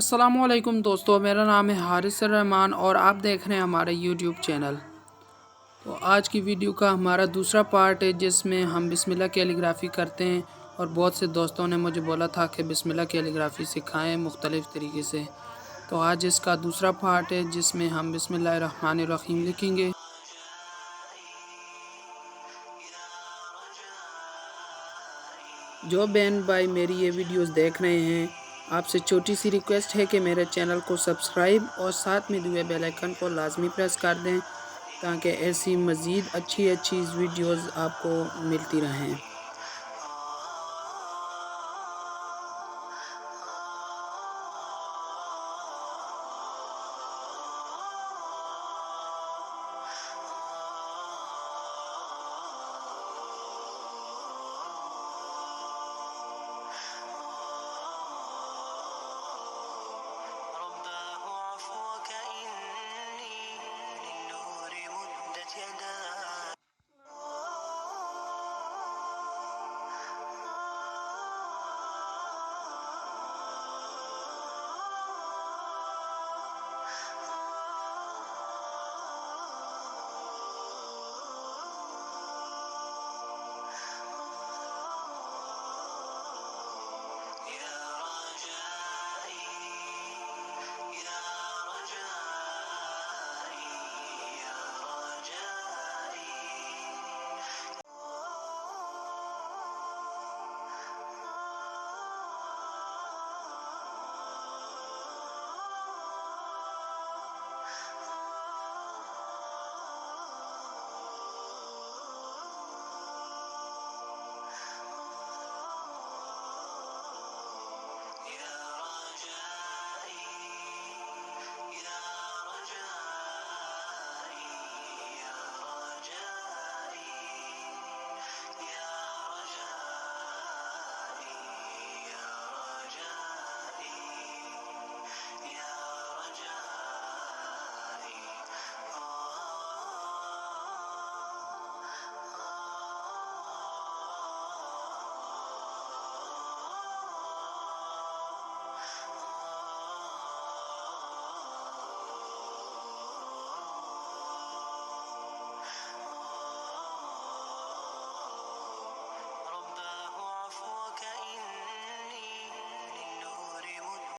अस्सलामुअलैकुम दोस्तों, मेरा नाम है हारिस रहमान और आप देख रहे हैं हमारे यूट्यूब चैनल। तो आज की वीडियो का हमारा दूसरा पार्ट है जिसमें हम बिस्मिल्लाह कैलीग्राफी करते हैं। और बहुत से दोस्तों ने मुझे बोला था कि बिस्मिल्लाह कैलीग्राफी सिखाएं मुख्तलिफ़ तरीके से। तो आज इसका दूसरा पार्ट है जिसमें हम बिस्मिल्लाहिर्रहमानिर्रहीम लिखेंगे। जो बहन भाई मेरी ये वीडियोस देख रहे हैं, आपसे छोटी सी रिक्वेस्ट है कि मेरे चैनल को सब्सक्राइब और साथ में दिए बेल आइकन को लाजमी प्रेस कर दें ताकि ऐसी मज़ीद अच्छी वीडियोस आपको मिलती रहें।